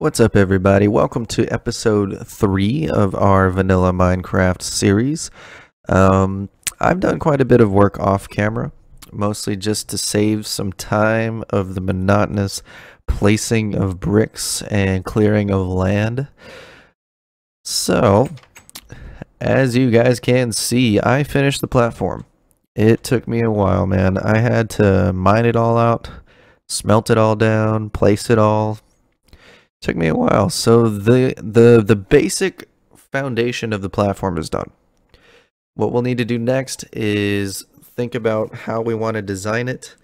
What's up, everybody? Welcome to episode 3 of our Vanilla Minecraft series. I've done quite a bit of work off camera, mostly just to save some time of the monotonous placing of bricks and clearing of land. So, as you guys can see, I finished the platform. It took me a while, man. I had to mine it all out, smelt it all down, place it all. Took me a while. So the basic foundation of the platform is done. What we'll need to do next is think about how we want to design it.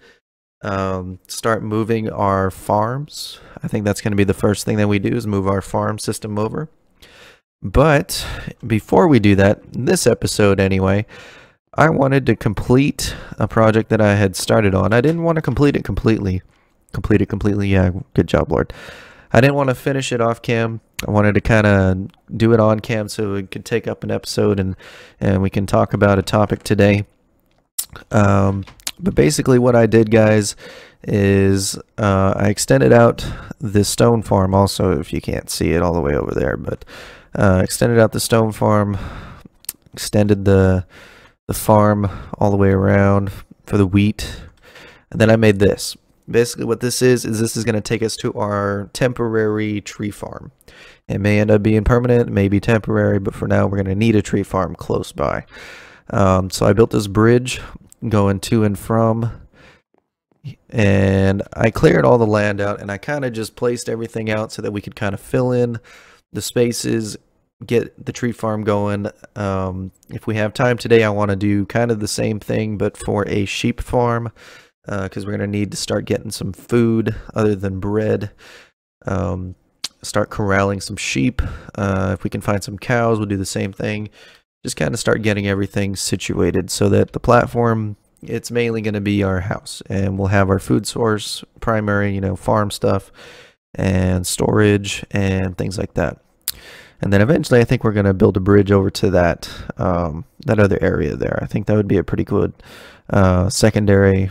Start moving our farms. I think that's going to be the first thing that we do is move our farm system over. But before we do that, in this episode anyway, I wanted to complete a project that I had started on. I didn't want to complete it completely. Yeah, good job, Lord. I didn't want to finish it off cam. I wanted to kind of do it on cam so we could take up an episode and we can talk about a topic today. But basically what I did, guys, is I extended out the stone farm also, if you can't see it all the way over there, but extended out the stone farm, extended the farm all the way around for the wheat, and then I made this. Basically what this is this is going to take us to our temporary tree farm. It may end up being permanent, it may be temporary, but for now we're going to need a tree farm close by. So I built this bridge going to and from, and I cleared all the land out, and I kind of just placed everything out so that we could kind of fill in the spaces, get the tree farm going. If we have time today, I want to do kind of the same thing but for a sheep farm. Because we're going to need to start getting some food other than bread. Start corralling some sheep. If we can find some cows, we'll do the same thing. Just kind of start getting everything situated so that the platform, it's mainly going to be our house. And we'll have our food source, primary, farm stuff, and storage, and things like that. And then eventually I think we're going to build a bridge over to that, that other area there. I think that would be a pretty good secondary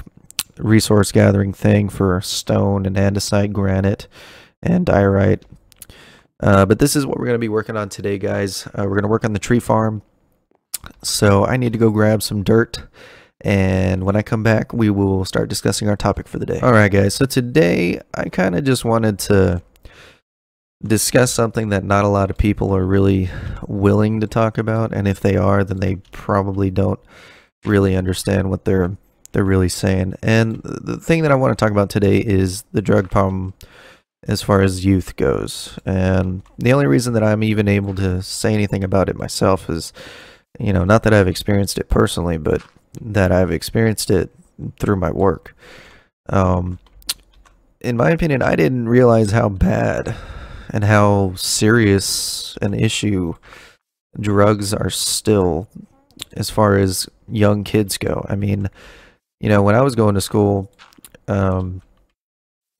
resource gathering thing for stone and andesite, granite, and diorite. But this is what we're going to be working on today, guys. We're going to work on the tree farm. So I need to go grab some dirt, and when I come back we will start discussing our topic for the day. Alright, guys, so today I kind of just wanted to discuss something that not a lot of people are really willing to talk about, and if they are, then they probably don't really understand what they're really saying. And the thing that I want to talk about today is the drug problem as far as youth goes. And the only reason that I'm even able to say anything about it myself is, not that I've experienced it personally, but that I've experienced it through my work. In my opinion, I didn't realize how bad and how serious an issue drugs are still as far as young kids go. I mean, when I was going to school, I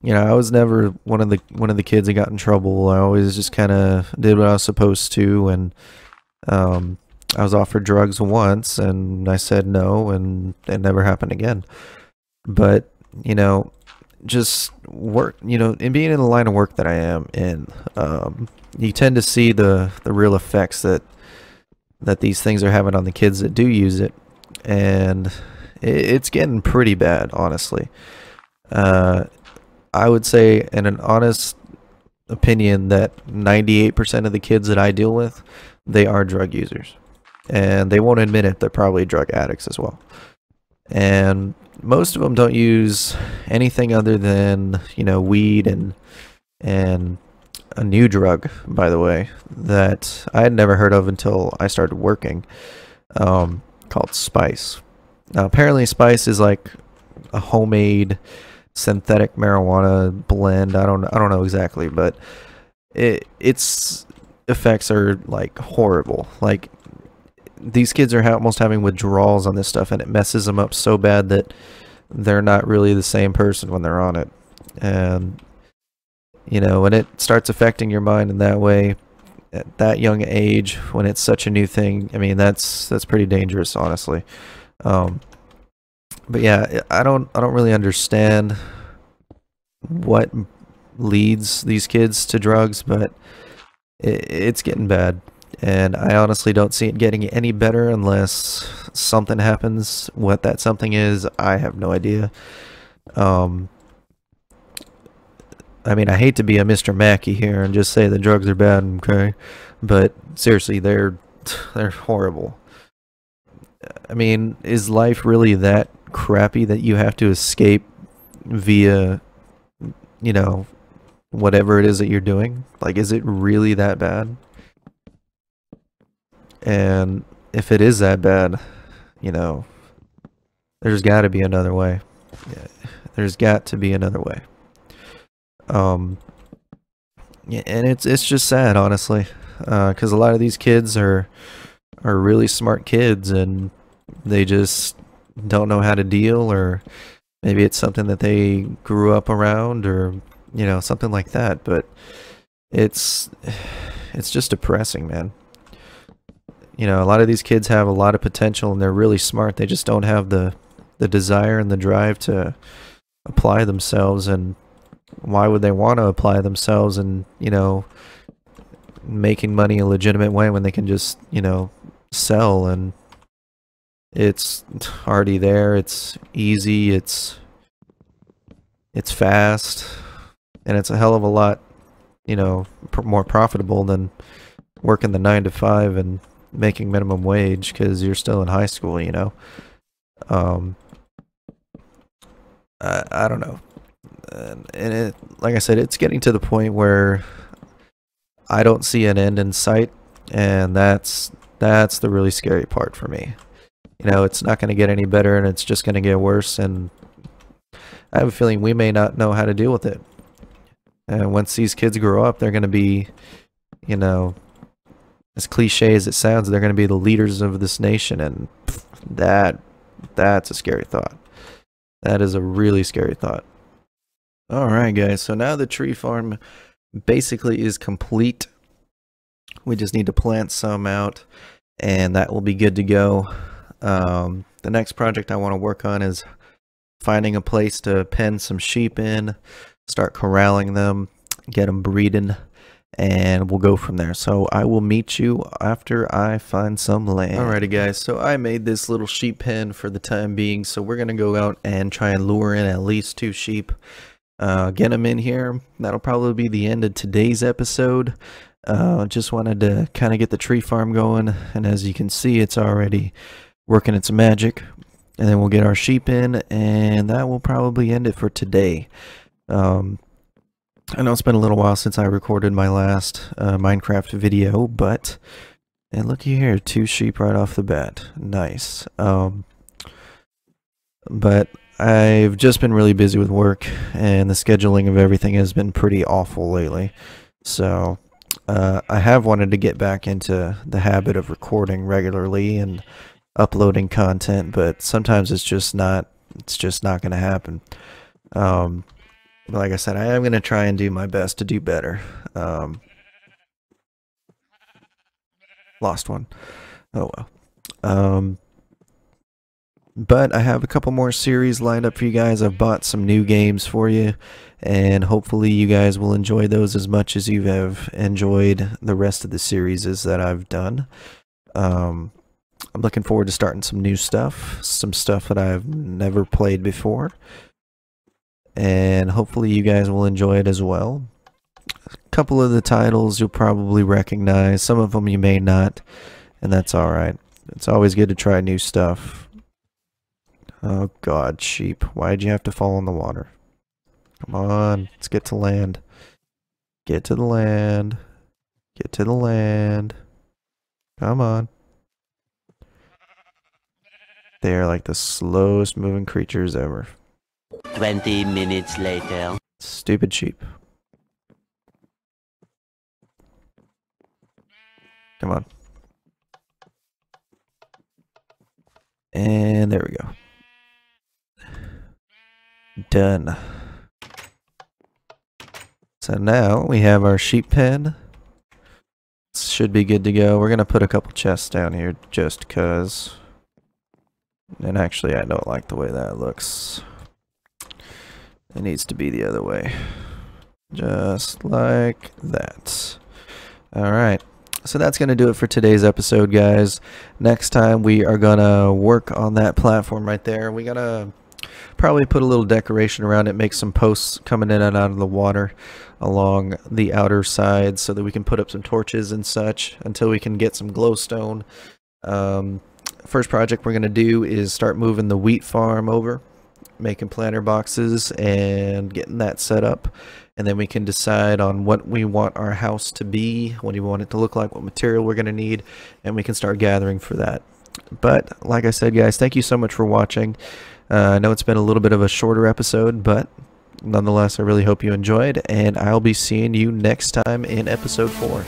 was never one of the kids that got in trouble. I always just kind of did what I was supposed to, and I was offered drugs once, and I said no, and it never happened again. But just work, in being in the line of work that I am in, you tend to see the real effects that these things are having on the kids that do use it, and it's getting pretty bad, honestly. I would say, in an honest opinion, that 98% of the kids that I deal with, they are drug users. And they won't admit it, they're probably drug addicts as well. And most of them don't use anything other than, weed and a new drug, by the way, that I had never heard of until I started working, called spice. Now, apparently spice is like a homemade synthetic marijuana blend. I don't know exactly, but its effects are like horrible. Like, these kids are almost having withdrawals on this stuff, and it messes them up so bad that they're not really the same person when they're on it. And when it starts affecting your mind in that way at that young age, when it's such a new thing, I mean, that's pretty dangerous, honestly. But yeah, I don't really understand what leads these kids to drugs, but it's getting bad. And I honestly don't see it getting any better unless something happens. What that something is, I have no idea. I mean, I hate to be a Mr. Mackey here and just say the drugs are bad, okay? But seriously, they're horrible. I mean, is life really that crappy that you have to escape via, you know, whatever it is that you're doing? Like, is it really that bad? And if it is that bad, you know, there's got to be another way. Yeah, there's got to be another way. Yeah, and it's just sad, honestly, because a lot of these kids are really smart kids, and they just don't know how to deal, or maybe it's something that they grew up around, or you know, something like that. But it's just depressing, man. You know, a lot of these kids have a lot of potential, and they're really smart. They just don't have the desire and the drive to apply themselves. And why would they want to apply themselves and, you know, making money a legitimate way when they can just, you know, sell? And it's already there. It's easy. It's fast, and it's a hell of a lot, you know, more profitable than working the 9 to 5 and making minimum wage because you're still in high school, you know. I don't know. And it, like I said, it's getting to the point where I don't see an end in sight, and that's the really scary part for me. You know, it's not going to get any better, and it's just going to get worse, and I have a feeling we may not know how to deal with it. And once these kids grow up, they're going to be, you know, as cliche as it sounds, they're going to be the leaders of this nation, and that's a scary thought. That is a really scary thought. Alright guys, so now the tree farm basically is complete. We just need to plant some out, and that will be good to go. The next project I want to work on is finding a place to pen some sheep in, start corralling them, get them breeding, and we'll go from there. So I will meet you after I find some land. Alrighty guys, so I made this little sheep pen for the time being, so we're going to go out and try and lure in at least 2 sheep. Get them in here. That'll probably be the end of today's episode. Just wanted to kind of get the tree farm going, and as you can see, it's already working its magic. And then we'll get our sheep in, and that will probably end it for today. I know it's been a little while since I recorded my last Minecraft video, but and looky here, 2 sheep right off the bat. Nice. But I've just been really busy with work, and the scheduling of everything has been pretty awful lately. So I have wanted to get back into the habit of recording regularly and uploading content, but sometimes it's just not going to happen. Like I said, I am going to try and do my best to do better. Lost one. Oh well. But I have a couple more series lined up for you guys. I've bought some new games for you, and hopefully you guys will enjoy those as much as you have enjoyed the rest of the series that I've done. I'm looking forward to starting some new stuff, some stuff that I've never played before, and hopefully you guys will enjoy it as well. A couple of the titles you'll probably recognize, some of them you may not, and that's alright. It's always good to try new stuff. Oh god, sheep, why'd you have to fall in the water? Come on, let's get to land. Get to the land. Get to the land. Come on. They're like the slowest moving creatures ever. 20 minutes later. Stupid sheep. Come on. And there we go. Done. So now we have our sheep pen. Should be good to go. We're going to put a couple chests down here just because. And actually, I don't like the way that looks. It needs to be the other way. Just like that. All right. So that's going to do it for today's episode, guys. Next time we are going to work on that platform right there. We got to probably put a little decoration around it, make some posts coming in and out of the water along the outer side so that we can put up some torches and such until we can get some glowstone. First project we're going to do is start moving the wheat farm over, making planter boxes and getting that set up. And then we can decide on what we want our house to be, what we want it to look like, what material we're going to need, and we can start gathering for that. But like I said, guys, thank you so much for watching. I know it's been a little bit of a shorter episode, but nonetheless, I really hope you enjoyed, and I'll be seeing you next time in episode 4.